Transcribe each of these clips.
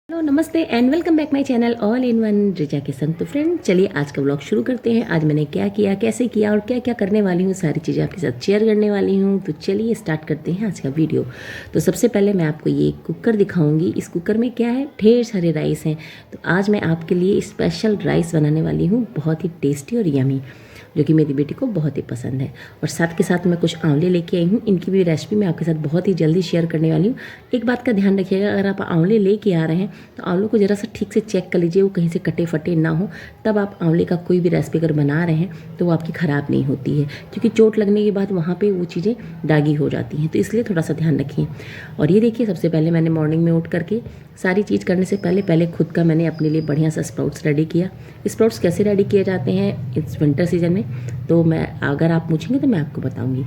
Hello नमस्ते and welcome back my channel all in one Richa के संग। तो फ्रेंड चलिए आज का व्लॉग शुरू करते हैं। आज मैंने क्या किया, कैसे किया और क्या क्या करने वाली हूँ, सारी चीज़ें आपके साथ शेयर करने वाली हूँ। तो चलिए स्टार्ट करते हैं आज का वीडियो। तो सबसे पहले मैं आपको ये कुकर दिखाऊंगी। इस कुकर में क्या है, ढेर सारे राइस हैं। तो आज मैं आपके लिए स्पेशल राइस बनाने वाली हूँ, बहुत ही टेस्टी और यमी, जो कि मेरी बेटी को बहुत ही पसंद है। और साथ के साथ मैं कुछ आंवले लेके आई हूँ, इनकी भी रेसिपी मैं आपके साथ बहुत ही जल्दी शेयर करने वाली हूँ। एक बात का ध्यान रखिएगा, अगर आप आंवले लेके आ रहे हैं तो आंवलों को ज़रा सा ठीक से चेक कर लीजिए, वो कहीं से कटे फटे ना हो। तब आप आंवले का कोई भी रेसिपी अगर बना रहे हैं तो वो आपकी ख़राब नहीं होती है, क्योंकि चोट लगने के बाद वहाँ पर वो चीज़ें दागी हो जाती हैं। तो इसलिए थोड़ा सा ध्यान रखिए। और ये देखिए, सबसे पहले मैंने मॉर्निंग में उठ करके सारी चीज़ करने से पहले पहले खुद का मैंने अपने लिए बढ़िया सा स्प्राउट्स रेडी किया। स्प्राउट्स कैसे रेडी किए जाते हैं इस विंटर सीजन में, तो मैं अगर आप पूछेंगे तो मैं आपको बताऊंगी।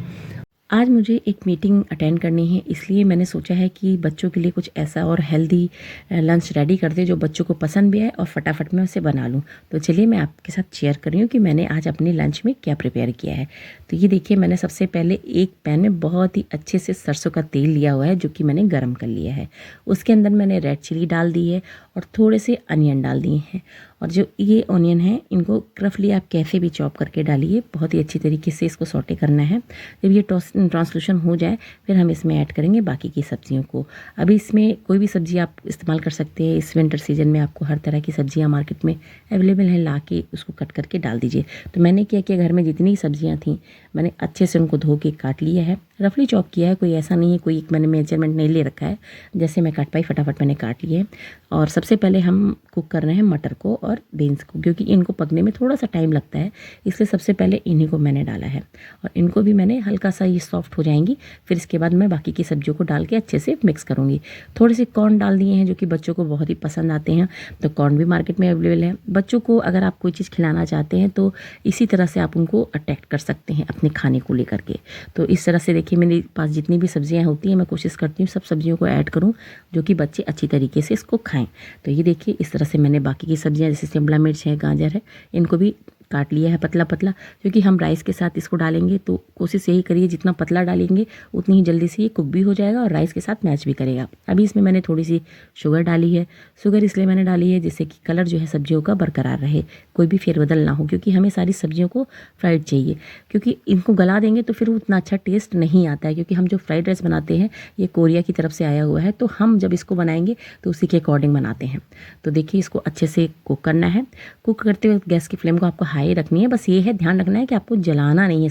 आज मुझे एक मीटिंग अटेंड करनी है, इसलिए मैंने सोचा है कि बच्चों के लिए कुछ ऐसा और हेल्दी लंच रेडी कर दे जो बच्चों को पसंद भी आए और फटाफट मैं उसे बना लूँ। तो चलिए मैं आपके साथ शेयर कर रही हूँ कि मैंने आज अपने लंच में क्या प्रिपेयर किया है। तो ये देखिए, मैंने सबसे पहले एक पैन में बहुत ही अच्छे से सरसों का तेल लिया हुआ है, जो कि मैंने गर्म कर लिया है। उसके अंदर मैंने रेड चिली डाल दी है और थोड़े से अनियन डाल दिए हैं। और जो ये ऑनियन है, इनको रफली आप कैसे भी चॉप करके डालिए, बहुत ही अच्छी तरीके से इसको सौटे करना है। जब ये ट्रांसलूशन हो जाए फिर हम इसमें ऐड करेंगे बाकी की सब्जियों को। अभी इसमें कोई भी सब्ज़ी आप इस्तेमाल कर सकते हैं। इस विंटर सीजन में आपको हर तरह की सब्जियां मार्केट में अवेलेबल हैं, ला के उसको कट करके डाल दीजिए। तो मैंने क्या किया, घर में जितनी सब्जियां थीं मैंने अच्छे से उनको धो के काट लिया है, रफली चॉप किया है। कोई ऐसा नहीं है, कोई एक मैंने मेजरमेंट नहीं ले रखा है, जैसे मैं काट पाई फटाफट मैंने काट लिए। और सबसे पहले हम कुक कर रहे हैं मटर को और बीन्स को, क्योंकि इनको पकने में थोड़ा सा टाइम लगता है, इसलिए सबसे पहले इन्हीं को मैंने डाला है। और इनको भी मैंने हल्का सा ये सॉफ्ट हो जाएंगी, फिर इसके बाद मैं बाकी की सब्जियों को डाल के अच्छे से मिक्स करूँगी। थोड़े से कॉर्न डाल दिए हैं, जो कि बच्चों को बहुत ही पसंद आते हैं। तो कॉर्न भी मार्केट में अवेलेबल है। बच्चों को अगर आप कोई चीज़ खिलाना चाहते हैं तो इसी तरह से आप उनको अट्रैक्ट कर सकते हैं अपने खाने को लेकर के। तो इस तरह से देखिए, मेरे पास जितनी भी सब्जियां होती हैं मैं कोशिश करती हूँ सब सब्जियों को ऐड करूँ, जो कि बच्चे अच्छी तरीके से इसको खाएं। तो ये देखिए, इस तरह से मैंने बाकी की सब्जियां जैसे शिमला मिर्च है, गाजर है, इनको भी काट लिया है पतला पतला, क्योंकि हम राइस के साथ इसको डालेंगे। तो कोशिश यही करिए जितना पतला डालेंगे उतनी ही जल्दी से ये कुक भी हो जाएगा और राइस के साथ मैच भी करेगा। अभी इसमें मैंने थोड़ी सी शुगर डाली है। शुगर इसलिए मैंने डाली है जिससे कि कलर जो है सब्जियों का बरकरार रहे, कोई भी फेरबदल ना हो, क्योंकि हमें सारी सब्जियों को फ्राइड चाहिए। क्योंकि इनको गला देंगे तो फिर उतना अच्छा टेस्ट नहीं आता है, क्योंकि हम जो फ्राइड राइस बनाते हैं ये कोरिया की तरफ से आया हुआ है, तो हम जब इसको बनाएंगे तो उसी के अकॉर्डिंग बनाते हैं। तो देखिए, इसको अच्छे से कुक करना है। कुक करते वक्त गैस की फ्लेम को आपको हाई रखनी है। बस ये है, ध्यान रखना है कि आपको जलाना नहीं है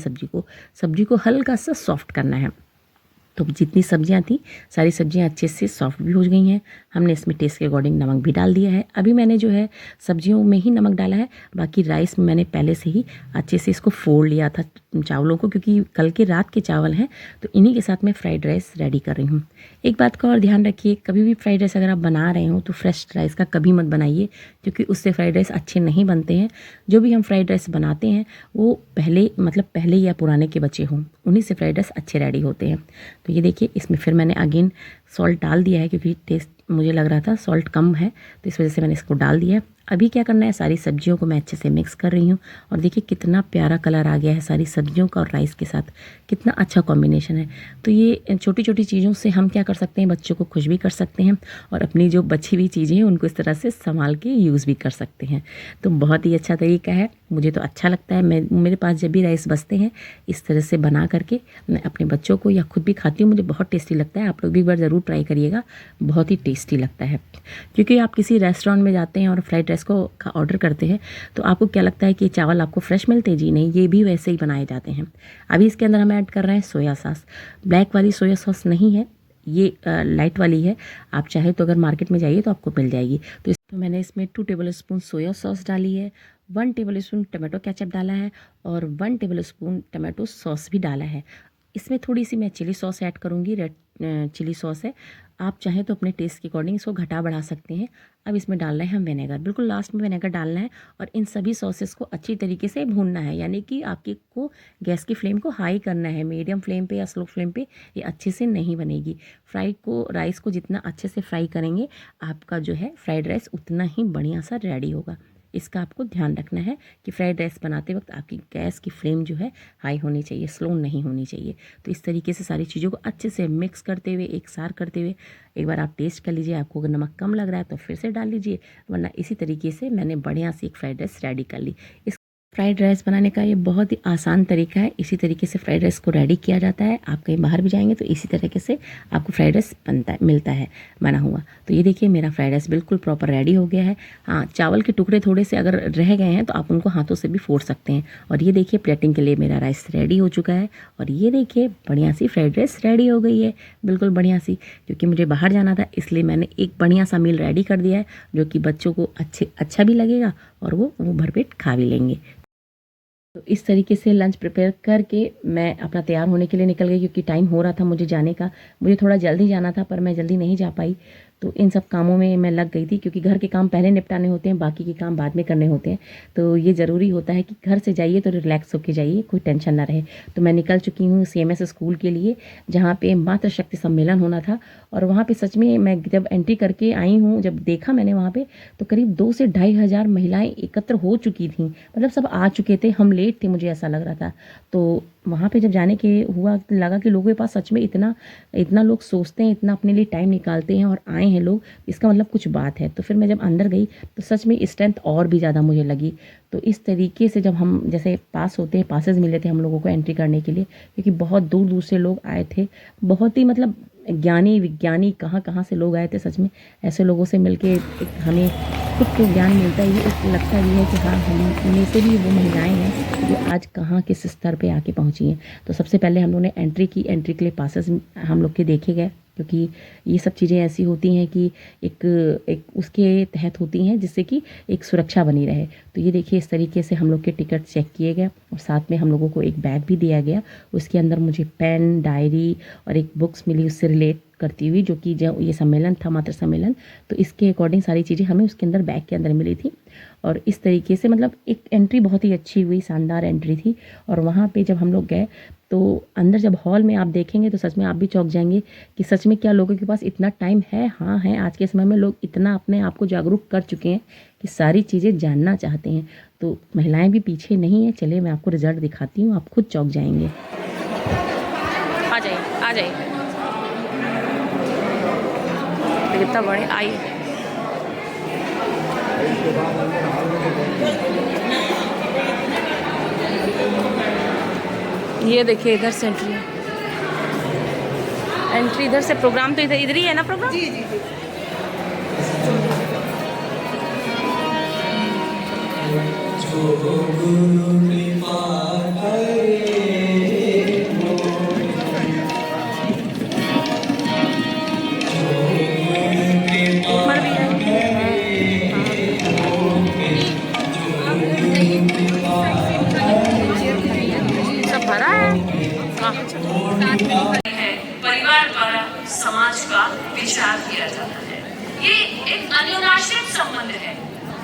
सब्जी को हल्का सा सॉफ्ट करना है। तो जितनी सब्जियां थी सारी सब्जियां अच्छे से सॉफ्ट भी हो गई हैं। हमने इसमें टेस्ट के अकॉर्डिंग नमक भी डाल दिया है। अभी मैंने जो है सब्जियों में ही नमक डाला है, बाकी राइस में मैंने पहले से ही अच्छे से इसको फोड़ लिया था चावलों को, क्योंकि कल के रात के चावल हैं। तो इन्हीं के साथ मैं फ्राइड राइस रेडी कर रही हूँ। एक बात का और ध्यान रखिए, कभी भी फ्राइड राइस अगर आप बना रहे हो तो फ्रेश राइस का कभी मत बनाइए, क्योंकि उससे फ्राइड राइस अच्छे नहीं बनते हैं। जो भी हम फ्राइड राइस बनाते हैं वो पहले या पुराने के बचे हों, उन्हीं से फ्राइड राइस अच्छे रेडी होते हैं। तो ये देखिए, इसमें फिर मैंने अगेन सॉल्ट डाल दिया है, क्योंकि टेस्ट मुझे लग रहा था सॉल्ट कम है, तो इस वजह से मैंने इसको डाल दिया। अभी क्या करना है, सारी सब्जियों को मैं अच्छे से मिक्स कर रही हूँ। और देखिए कितना प्यारा कलर आ गया है सारी सब्जियों का और राइस के साथ, कितना अच्छा कॉम्बिनेशन है। तो ये छोटी छोटी चीज़ों से हम क्या कर सकते हैं, बच्चों को खुश भी कर सकते हैं और अपनी जो बची हुई चीज़ें हैं उनको इस तरह से संभाल के यूज़ भी कर सकते हैं। तो बहुत ही अच्छा तरीका है, मुझे तो अच्छा लगता है। मेरे पास जब भी राइस बचते हैं इस तरह से बना करके मैं अपने बच्चों को या खुद भी खाती हूँ, मुझे बहुत टेस्टी लगता है। आप लोग भी एक बार ज़रूर ट्राई करिएगा, बहुत ही टेस्टी लगता है। क्योंकि आप किसी रेस्टोरेंट में जाते हैं और फ्राइड राइस को का ऑर्डर करते हैं तो आपको क्या लगता है कि चावल आपको फ्रेश मिलते हैं? जी नहीं, ये भी वैसे ही बनाए जाते हैं। अभी इसके अंदर हम ऐड कर रहे हैं सोया सॉस। ब्लैक वाली सोया सॉस नहीं है, ये लाइट वाली है। आप चाहे तो अगर मार्केट में जाइए तो आपको मिल जाएगी। तो मैंने इसमें 2 टेबल स्पून सोया सॉस डाली है, 1 टेबल स्पून टमाटो केचप डाला है और 1 टेबल स्पून टमाटो सॉस भी डाला है। इसमें थोड़ी सी मैं चिली सॉस ऐड करूँगी, रेड चिली सॉस है। आप चाहें तो अपने टेस्ट के अकॉर्डिंग इसको घटा बढ़ा सकते हैं। अब इसमें डालना है हम विनेगर, बिल्कुल लास्ट में विनेगर डालना है। और इन सभी सॉसेस को अच्छी तरीके से भूनना है, यानी कि आपकी को गैस की फ्लेम को हाई करना है। मीडियम फ्लेम पे या स्लो फ्लेम पे ये अच्छे से नहीं बनेगी। राइस को जितना अच्छे से फ्राई करेंगे आपका जो है फ्राइड राइस उतना ही बढ़िया सा रेडी होगा। इसका आपको ध्यान रखना है कि फ्राइड राइस बनाते वक्त आपकी गैस की फ्लेम जो है हाई होनी चाहिए, स्लो नहीं होनी चाहिए। तो इस तरीके से सारी चीज़ों को अच्छे से मिक्स करते हुए, एक सार करते हुए एक बार आप टेस्ट कर लीजिए। आपको अगर नमक कम लग रहा है तो फिर से डाल लीजिए, वरना इसी तरीके से मैंने बढ़िया सी एक फ्राइड राइस रेडी कर ली। फ्राइड राइस बनाने का ये बहुत ही आसान तरीका है। इसी तरीके से फ्राइड राइस को रेडी किया जाता है। आप कहीं बाहर भी जाएंगे तो इसी तरीके से आपको फ्राइड राइस मिलता है बना हुआ। तो ये देखिए मेरा फ्राइड राइस बिल्कुल प्रॉपर रेडी हो गया है। हाँ, चावल के टुकड़े थोड़े से अगर रह गए हैं तो आप उनको हाथों से भी फोड़ सकते हैं। और ये देखिए प्लेटिंग के लिए मेरा राइस रेडी हो चुका है। और ये देखिए बढ़िया सी फ्राइड राइस रेडी हो गई है, बिल्कुल बढ़िया सी। क्योंकि मुझे बाहर जाना था इसलिए मैंने एक बढ़िया सा मील रेडी कर दिया है, जो कि बच्चों को अच्छा भी लगेगा और वो भरपेट खा भी लेंगे। तो इस तरीके से लंच प्रिपेयर करके मैं अपना तैयार होने के लिए निकल गई, क्योंकि टाइम हो रहा था मुझे जाने का। मुझे थोड़ा जल्दी जाना था पर मैं जल्दी नहीं जा पाई। तो इन सब कामों में मैं लग गई थी, क्योंकि घर के काम पहले निपटाने होते हैं, बाकी के काम बाद में करने होते हैं। तो ये ज़रूरी होता है कि घर से जाइए तो रिलैक्स होके जाइए, कोई टेंशन ना रहे। तो मैं निकल चुकी हूँ CMS स्कूल के लिए, जहाँ पे मातृशक्ति सम्मेलन होना था। और वहाँ पे सच में मैं जब एंट्री करके आई हूँ, जब देखा मैंने वहाँ पे, तो करीब 2 से 2,500 महिलाएं एकत्र हो चुकी थीं। मतलब सब आ चुके थे, हम लेट थे मुझे ऐसा लग रहा था। तो वहाँ पे जब जाने के हुआ, लगा कि लोगों के पास सच में इतना लोग सोचते हैं, इतना अपने लिए टाइम निकालते हैं और आए हैं लोग, इसका मतलब कुछ बात है। तो फिर मैं जब अंदर गई तो सच में स्ट्रेंथ और भी ज़्यादा मुझे लगी। तो इस तरीके से जब हम जैसे पास होते हैं, पासेस मिले थे हम लोगों को एंट्री करने के लिए, क्योंकि बहुत दूर दूर से लोग आए थे। बहुत ही मतलब ज्ञानी विज्ञानी कहाँ कहाँ से लोग आए थे। सच में ऐसे लोगों से मिलके एक हमें खुद को ज्ञान मिलता है। एक लगता भी है कि हाँ, हम में से भी वो महिलाएं हैं जो आज कहाँ किस स्तर पे आके पहुँची हैं। तो सबसे पहले हम लोगों ने एंट्री की। एंट्री के लिए पासेस हम लोग के देखे गए, क्योंकि ये सब चीज़ें ऐसी होती हैं कि एक उसके तहत होती हैं जिससे कि एक सुरक्षा बनी रहे। तो ये देखिए इस तरीके से हम लोग के टिकट चेक किए गए और साथ में हम लोगों को एक बैग भी दिया गया। उसके अंदर मुझे पेन, डायरी और एक बुक्स मिली उससे रिलेट करती हुई, जो कि जो ये सम्मेलन था, मातृ सम्मेलन, तो इसके अकॉर्डिंग सारी चीज़ें हमें उसके अंदर बैग के अंदर मिली थी। और इस तरीके से मतलब एक एंट्री बहुत ही अच्छी हुई, शानदार एंट्री थी। और वहाँ पे जब हम लोग गए तो अंदर जब हॉल में आप देखेंगे तो सच में आप भी चौंक जाएंगे कि सच में क्या लोगों के पास इतना टाइम है। हाँ है, आज के समय में लोग इतना अपने आप को जागरूक कर चुके हैं कि सारी चीज़ें जानना चाहते हैं। तो महिलाएं भी पीछे नहीं हैं। चलिए मैं आपको रिजल्ट दिखाती हूँ, आप खुद चौंक जाएंगे। आ जाइए, आ जाइए, कितना बड़े आइए। ये देखिए इधर से एंट्री इधर से। प्रोग्राम तो इधर ही है ना प्रोग्राम? जी जी जी। सब भरा है। परिवार द्वारा समाज का विचार किया जाता है। ये एक अन्योन्याश्रित संबंध है।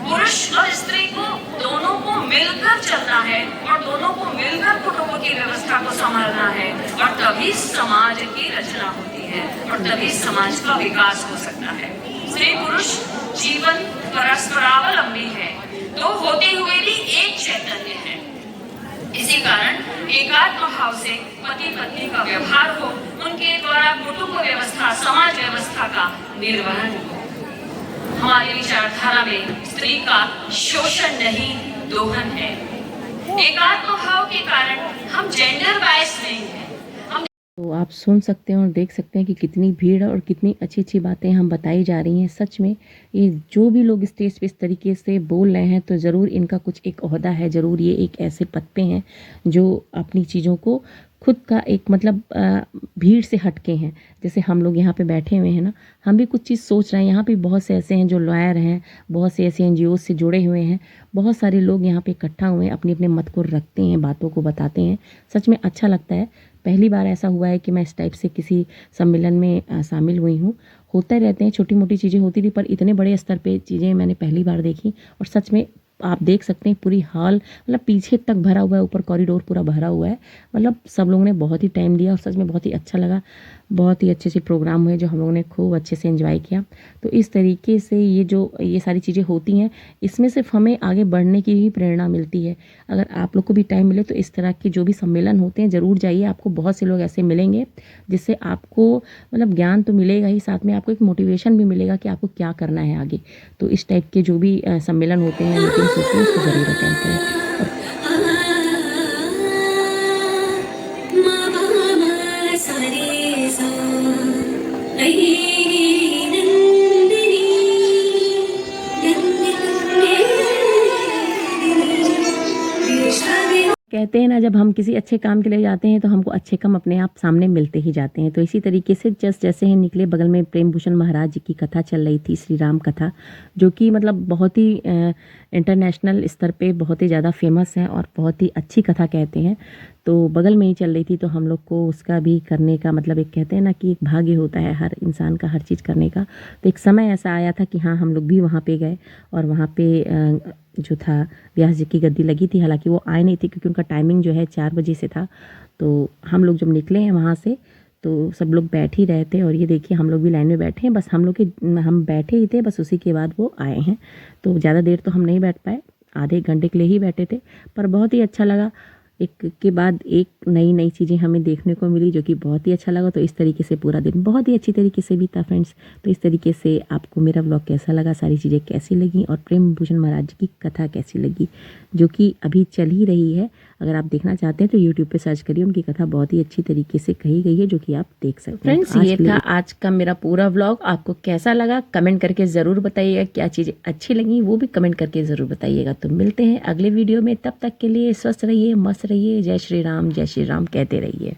पुरुष और स्त्री को दोनों को मिलकर चलना है और दोनों को मिलकर कुटुंब की व्यवस्था को संभालना है, और तभी समाज की रचना होती है और तभी समाज का विकास हो सकता है। स्त्री पुरुष जीवन परस्परावलंबी है, दो होते हुए भी एक चैतन्य है। इसी कारण एकात्म भाव से पति पत्नी का व्यवहार हो, उनके द्वारा कुटुंब व्यवस्था, समाज व्यवस्था का निर्वहन हो। हमारी विचारधारा में स्त्री का शोषण नहीं, दोहन है। एकात्म भाव के कारण हम जेंडर बायस नहीं है। तो आप सुन सकते हैं और देख सकते हैं कि कितनी भीड़ है और कितनी अच्छी अच्छी बातें हम बताई जा रही हैं। सच में ये जो भी लोग स्टेज पे इस तरीके से बोल रहे हैं तो ज़रूर इनका कुछ एक ओहदा है, ज़रूर ये एक ऐसे पद पे हैं जो अपनी चीज़ों को खुद का एक मतलब भीड़ से हटके हैं। जैसे हम लोग यहाँ पे बैठे हुए हैं ना, हम भी कुछ चीज़ सोच रहे हैं। यहाँ पे बहुत से ऐसे हैं जो लॉयर हैं, बहुत से ऐसे NGO से जुड़े हुए हैं, बहुत सारे लोग यहाँ पे इकट्ठा हुए हैं, अपने अपने मत को रखते हैं, बातों को बताते हैं। सच में अच्छा लगता है। पहली बार ऐसा हुआ है कि मैं इस टाइप से किसी सम्मेलन में शामिल हुई हूँ। होते रहते हैं, छोटी मोटी चीज़ें होती थी, पर इतने बड़े स्तर पे चीज़ें मैंने पहली बार देखी। और सच में आप देख सकते हैं पूरी हॉल मतलब पीछे तक भरा हुआ है, ऊपर कॉरिडोर पूरा भरा हुआ है। मतलब सब लोगों ने बहुत ही टाइम दिया और सच में बहुत ही अच्छा लगा। बहुत ही अच्छे से प्रोग्राम हुए जो हम लोगों ने खूब अच्छे से एंजॉय किया। तो इस तरीके से ये सारी चीज़ें होती हैं, इसमें सिर्फ हमें आगे बढ़ने की ही प्रेरणा मिलती है। अगर आप लोग को भी टाइम मिले तो इस तरह के जो भी सम्मेलन होते हैं ज़रूर जाइए। आपको बहुत से लोग ऐसे मिलेंगे जिससे आपको मतलब ज्ञान तो मिलेगा ही, साथ में आपको एक मोटिवेशन भी मिलेगा कि आपको क्या करना है आगे। तो इस टाइप के जो भी सम्मेलन होते हैं, मीटिंग्स होती हैं, उसको ज़रूर अटेंड करें। कहते हैं ना, जब हम किसी अच्छे काम के लिए जाते हैं तो हमको अच्छे काम अपने आप सामने मिलते ही जाते हैं। तो इसी तरीके से जैसे ही निकले, बगल में प्रेम भूषण महाराज जी की कथा चल रही थी, श्री राम कथा, जो कि मतलब बहुत ही इंटरनेशनल स्तर पे बहुत ही ज़्यादा फेमस है और बहुत ही अच्छी कथा कहते हैं। तो बगल में ही चल रही थी, तो हम लोग को उसका भी करने का मतलब, एक कहते हैं ना कि एक भाग्य होता है हर इंसान का हर चीज़ करने का। तो एक समय ऐसा आया था कि हाँ, हम लोग भी वहाँ पे गए और वहाँ पे जो था व्यास जी की गद्दी लगी थी। हालांकि वो आए नहीं थे क्योंकि उनका टाइमिंग जो है 4 बजे से था। तो हम लोग जब निकले हैं वहाँ से तो सब लोग बैठ ही रहे थे और ये देखिए हम लोग भी लाइन में बैठे हैं। बस हम बैठे ही थे, बस उसी के बाद वो आए हैं। तो ज़्यादा देर तो हम नहीं बैठ पाए, आधे घंटे के लिए ही बैठे थे, पर बहुत ही अच्छा लगा। एक के बाद एक नई चीज़ें हमें देखने को मिली जो कि बहुत ही अच्छा लगा। तो इस तरीके से पूरा दिन बहुत ही अच्छी तरीके से बीता फ्रेंड्स। तो इस तरीके से आपको मेरा व्लॉग कैसा लगा, सारी चीज़ें कैसी लगी और प्रेम भूषण महाराज जी की कथा कैसी लगी, जो कि अभी चल ही रही है। अगर आप देखना चाहते हैं तो यूट्यूब पे सर्च करिए, उनकी कथा बहुत ही अच्छी तरीके से कही गई है, जो कि आप देख सकते हैं। फ्रेंड्स, ये था आज का मेरा पूरा व्लॉग। आपको कैसा लगा कमेंट करके ज़रूर बताइएगा, क्या चीज़ें अच्छी लगी वो भी कमेंट करके ज़रूर बताइएगा। तो मिलते हैं अगले वीडियो में, तब तक के लिए स्वस्थ रहिए, मस्त रहिए। जय श्री राम कहते रहिए।